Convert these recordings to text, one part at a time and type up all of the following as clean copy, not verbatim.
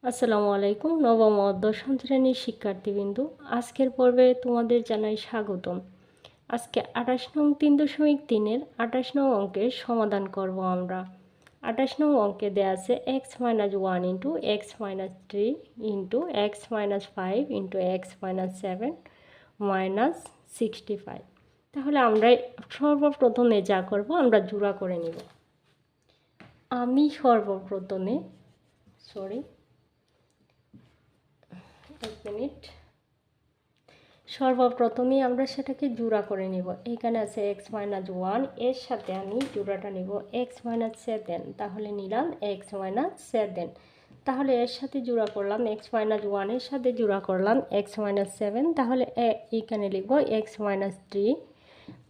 আসসালামু আলাইকুম। নবম ও দশম শ্রেণীর শিক্ষার্থীবৃন্দু, আজকের পর্বে তোমাদের জানাই স্বাগতম। আজকে 28 নং 3.3-এর 28 নং অঙ্কের সমাধান করব আমরা। 28 নং অঙ্কে দেওয়া আছে x-1 into x-3 into x-5 into x-7 minus 65। তাহলে আমরা সর্বপ্রথমে যা করব, আমরা জোড়া করে নিব। আমি সর্বপ্রথমে সর্বপ্রথমেই আমরা সেটাকে জোড়া করে নিব। এখানে আছে x-1, এর সাথে আমি জোড়াটা নিব x-7, তাহলে নিলাম x-7। তাহলে এর সাথে জোড়া করলাম x-1, এর সাথে জোড়া করলাম x-7, তাহলে এখানে লিখব x-3।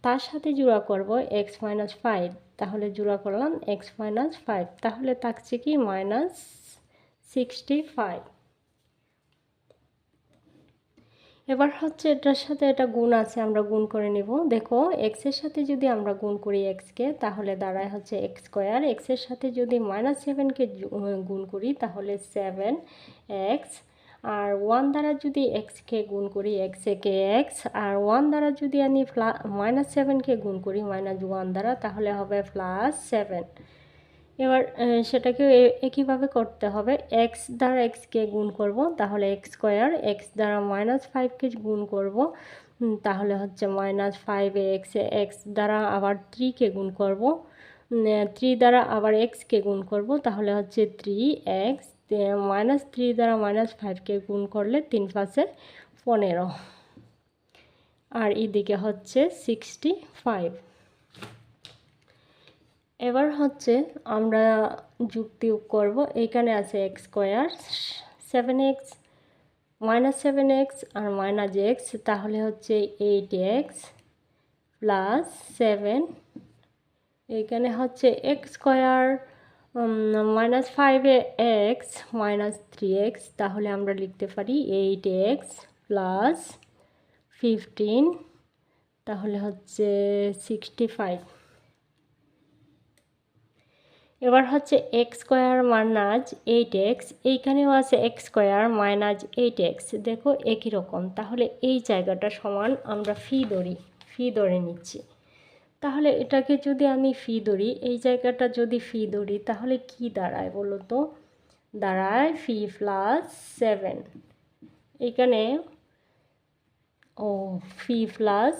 তার সাথে জোড়া করব x-5, তাহলে জোড়া করলাম x-5, তাহলে থাকছে কি -65। এবার হচ্ছে এটার সাথে এটা গুণ আছে, আমরা গুণ করে নিব। দেখো এক্সের সাথে যদি আমরা গুণ করি এক্সকে, তাহলে দাঁড়ায় হচ্ছে এক্স স্কোয়ার। এক্সের সাথে যদি -7কে গুণ করি তাহলে 7x, আর 1 দ্বারা যদি এক্সকে গুণ করি এক্স একে এক্স, আর 1 দ্বারা যদি আমি -7কে গুণ করি -1 দ্বারা, তাহলে হবে +7। এবার সেটাকে একইভাবে করতে হবে। এক্স দ্বারা এক্সকে গুণ করব, তাহলে এক্স স্কোয়ার। এক্স দ্বারা -5কে গুণ করব, তাহলে হচ্ছে -5x। এক্স দ্বারা আবার 3কে গুণ করব, 3 দ্বারা আবার এক্সকে গুণ করব, তাহলে হচ্ছে 3x। -3 দ্বারা -5কে গুণ করলে 3 + 15, আর এদিকে হচ্ছে 65। এবার হচ্ছে আমরা যুক্তি করব। এখানে আছে এক্স স্কোয়ার, 7x, -7x আর -x, তাহলে হচ্ছে 8x প্লাস 7। এখানে হচ্ছে এক্স স্কোয়ার, -5x -3x, তাহলে আমরা লিখতে পারি 8x প্লাস 15, তাহলে হচ্ছে 65। এবার হচ্ছে এক্স স্কোয়ার -8x, এইখানেও আছে এক্স স্কোয়ার -8x, দেখো একই রকম। তাহলে এই জায়গাটা সমান আমরা ফি ধরে নিচ্ছি। তাহলে এটাকে যদি আমি ফি ধরি, এই জায়গাটা যদি ফি ধরি, তাহলে কি দাঁড়ায় বলো তো? দাঁড়ায় ফি প্লাস 7। এখানে ফি প্লাস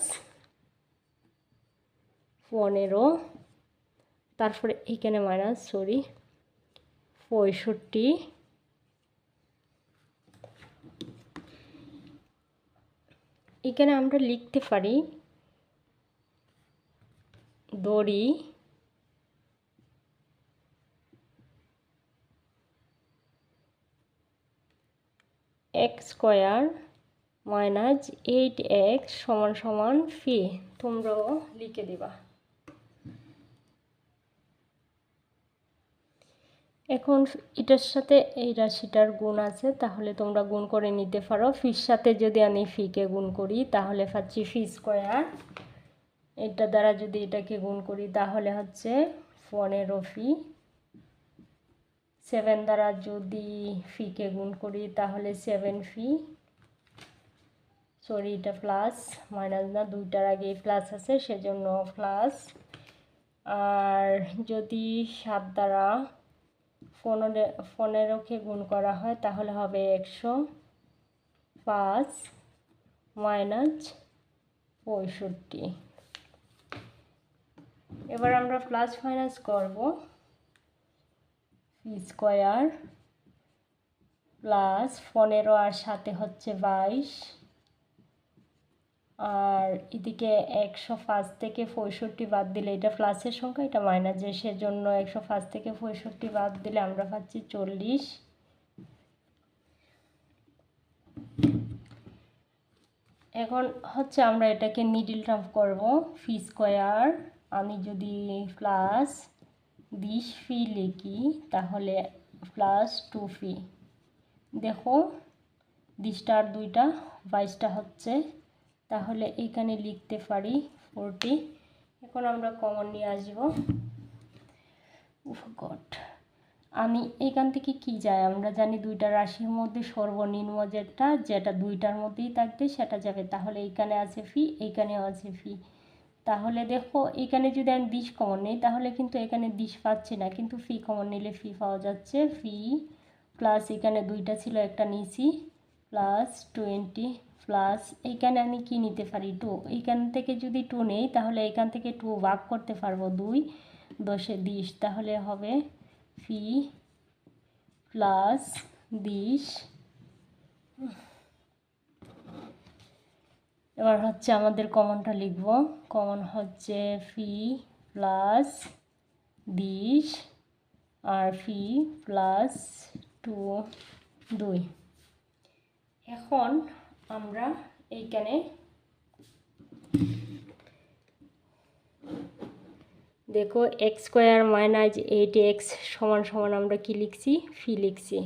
15, তারপরে এখানে -65। এখানে আমরা লিখতে পারি দড়ি এক্স স্কোয়ার -8x সমান ফি। তোমরাও লিখে দিবা। এখন এটার সাথে এই রাশিটার গুণ আছে, তাহলে তোমরা গুণ করে নিতে পারো। ফির সাথে যদি আমি ফিকে গুণ করি, তাহলে পাচ্ছি ফি স্কোয়ার। এটা দ্বারা যদি এটাকে গুণ করি, তাহলে হচ্ছে 15 ফি। 7 দ্বারা যদি ফিকে গুণ করি, তাহলে 7 ফি। সরি, এটা প্লাস মাইনাস না, দুইটার আগে প্লাস আছে, সেজন্য প্লাস। আর যদি 7 দ্বারা 15কে গুণ করা হয়, তাহলে হবে 105 মাইনাস 65। এবার আমরা প্লাস মাইনাস করব। ফি স্কোয়ার প্লাস 15 আর সাথে হচ্ছে 22, আর এদিকে 105 থেকে 65 বাদ দিলে, এটা প্লাসের সংখ্যা, এটা মাইনাসের, সেজন্য 105 থেকে 65 বাদ দিলে আমরা পাচ্ছি 40। এখন হচ্ছে আমরা এটাকে মিডিল টার্ম করব। ফি স্কোয়ার আমি যদি প্লাস 20 ফি লিখি, তাহলে প্লাস 2 ফি। দেখো 20টা আর 2টা 22টা হচ্ছে, তাহলে এখানে লিখতে পারি 40। এখন আমরা কমন নিয়ে আসবো। গড, আমি এখান থেকে কি যায়, আমরা জানি দুইটা রাশির মধ্যে সর্বনিম্ন যেটা দুইটার মধ্যেই থাকবে সেটা যাবে। তাহলে এইখানে আছে ফি, এইখানেও আছে ফি। তাহলে দেখো এখানে যদি আমি 20 কমন নিই তাহলে কিন্তু এখানে 20 পাচ্ছি না, কিন্তু ফি কমন নিলে ফি পাওয়া যাচ্ছে। ফি প্লাস এখানে দুইটা ছিল একটা নিছি প্লাস 20 প্লাস এইখানে আমি কি নিতে পারি 2, এইখান থেকে যদি 2 নেই তাহলে এখান থেকে 2 ভাগ করতে পারবো 2, 10 এ 20, তাহলে হবে ফি প্লাস 20। এবার হচ্ছে আমাদের কমনটা লিখব, কমন হচ্ছে ফি প্লাস 20 আর ফি প্লাস 2। এখন আমরা এইখানে দেখো এক্স স্কোয়ার মাইনাস 8x সমান সমান আমরা কি লিখছি, ফি লিখছি।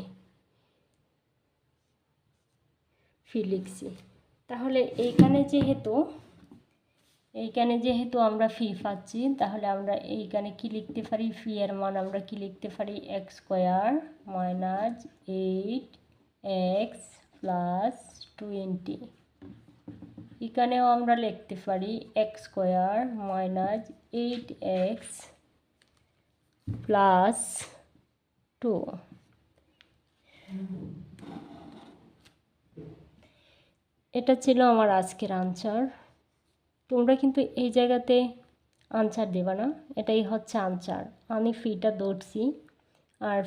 তাহলে এইখানে যেহেতু আমরা ফি পাচ্ছি, তাহলে আমরা এইখানে কি লিখতে পারি, ফি এর মান আমরা কি লিখতে পারি, x square minus 8x plus 20। এখানেও আমরা লিখতে পারি x square minus 8x plus 2। এটা ছিল আমার আজকের আনসার। তোমরা কিন্তু এই জায়গাতে আনসার দেবা না, এটাই হচ্ছে আনসার। আমি ফিটা ধরছি আর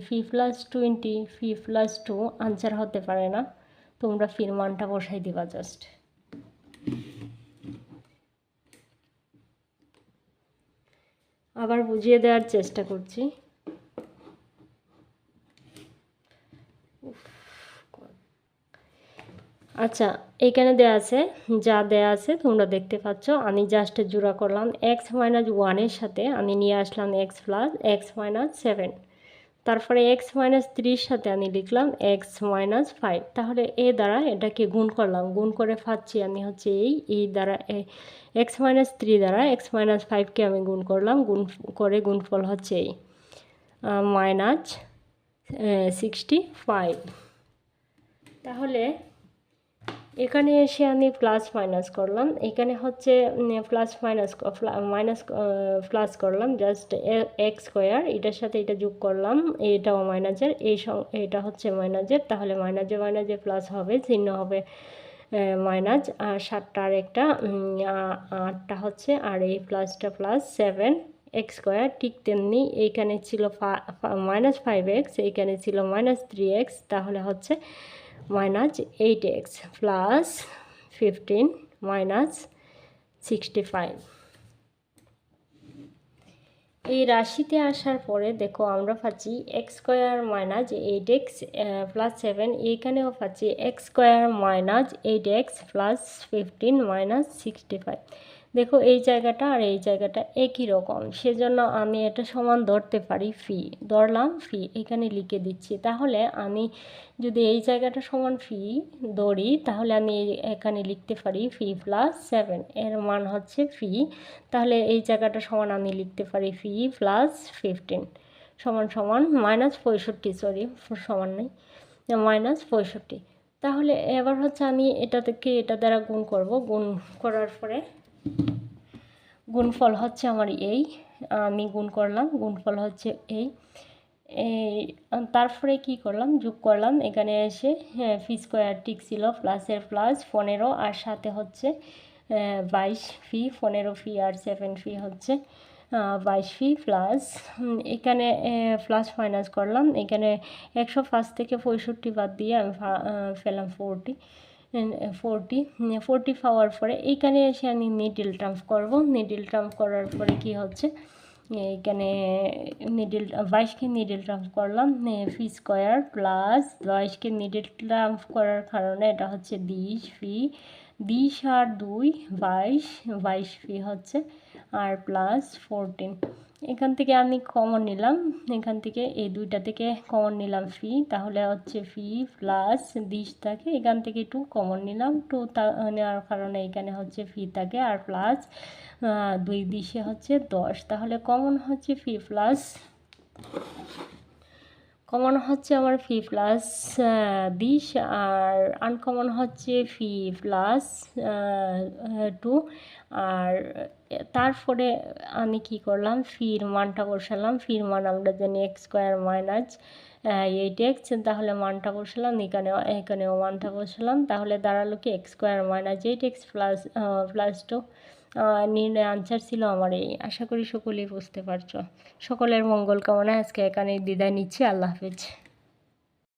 ফি প্লাস 20, ফি প্লাস 2 আনসার হতে পারে না, তোমরা ফির মানটা বসাই দিবা জাস্ট। আবার বুঝিয়ে দেওয়ার চেষ্টা করছি। আচ্ছা, এইখানে দেয়া আছে তোমরা দেখতে পাচ্ছ। আমি জাস্ট জোড়া করলাম এক্স মাইনাস 1-এর সাথে আমি নিয়ে আসলাম এক্স প্লাস এক্স মাইনাস 7, তারপরে এক্স মাইনাস 3-এর সাথে আমি লিখলাম এক্স মাইনাস 5। তাহলে এ দ্বারা এটাকে গুণ করলাম, গুণ করে পাচ্ছি আমি হচ্ছে এই দ্বারা এক্স মাইনাস 3 দ্বারা এক্স মাইনাস 5কে আমি গুণ করলাম, গুণ করে গুণফল হচ্ছে এই মাইনাস 65। তাহলে এখানে এসে আমি প্লাস মাইনাস করলাম, এখানে হচ্ছে প্লাস মাইনাস প্লাস করলাম, জাস্ট এক্স স্কোয়ার এটার সাথে এটা যোগ করলাম, এটাও মাইনাসের, এটা হচ্ছে মাইনাসের। তাহলে মাইনাসে প্লাস হবে, চিহ্ন হবে মাইনাস, আর 7টা আর একটা 8টা হচ্ছে, আর এই প্লাসটা প্লাস 7 এক্স স্কোয়ার। ঠিক তেমনি এইখানে ছিল মাইনাস 5x, এইখানে ছিল মাইনাস 3x, তাহলে হচ্ছে মাইনাস 8x প্লাস 15 মাইনাস 65। এই রাশিতে আসার পরে দেখো আমরা পাচ্ছি x square minus 8x plus 7, এইখানেও পাচ্ছি x square minus 8x plus 15 minus 65। দেখো এই জায়গাটা আর এই জায়গাটা একই রকম, সেজন্য আমি এটা সমান ধরতে পারি ফি, ধরলাম ফি এখানে লিখে দিচ্ছি। তাহলে আমি যদি এই জায়গাটা সমান ফি ধরি তাহলে আমি এখানে লিখতে পারি ফি প্লাস 7, এর মান হচ্ছে ফি। তাহলে এই জায়গাটা সমান আমি লিখতে পারি ফি প্লাস 15 সমান সমান মাইনাস 65, সরি সমান নেই, মাইনাস 65। তাহলে এবার হচ্ছে আমি এটা থেকে এটা দ্বারা গুণ করব, গুণ করার পরে গুণফল হচ্ছে আমার এই, আমি গুণ করলাম, গুণফল হচ্ছে এই। তারপরে কি করলাম, যোগ করলাম, এখানে এসে ফি স্কোয়ার ঠিক ছিল, প্লাসের প্লাস 15, আর সাথে হচ্ছে 22 ফি, 15 ফি আর 7 ফি হচ্ছে 22 ফি প্লাস, এখানে প্লাস মাইনাস করলাম, এখানে 105 থেকে 65 বাদ দিয়ে আমি পেলাম 40 পাওয়ার পরে এইখানে এসে আমি মিডল টার্ম করব। মিডল টার্ম করার পরে কি হচ্ছে, এখানে 22কে মিডল টার্ম করলাম, ফি স্কোয়ার প্লাস 22কে মিডল টার্ম করার কারণে এটা হচ্ছে 20 ফি, 20 আর 2 22 ফি হচ্ছে, আর প্লাস 14। এখান থেকে আমি কমন নিলাম, এখান থেকে এই দুইটা থেকে কমন নিলাম ফি, তাহলে হচ্ছে ফি প্লাস 20 থাকে, এখান থেকে 2 কমন নিলাম, 2 নেওয়ার কারণে এখানে হচ্ছে ফি থাকে, আর প্লাস 2 20 হচ্ছে 10, তাহলে কমন হচ্ছে ফি প্লাস কমন হচ্ছে আমার ফি প্লাস 20, আর আনকমন হচ্ছে ফি প্লাস 2। আর তারপরে আমি কি করলাম, ফির মানটা বসালাম। ফির মান আমরা জানি এক্স স্কোয়ার মাইনাস 8x, তাহলে মানটা বসালাম, এখানেও মানটা বসালাম। তাহলে দাঁড়ালো কি x square minus 8x plus 2। নির্ণয় আনসার ছিল আমার এই। আশা করি সকলেই বুঝতে পারছো। সকলের মঙ্গল কামনায় আজকে এখানেই বিদায় নিচ্ছি। আল্লাহ হাফেজ।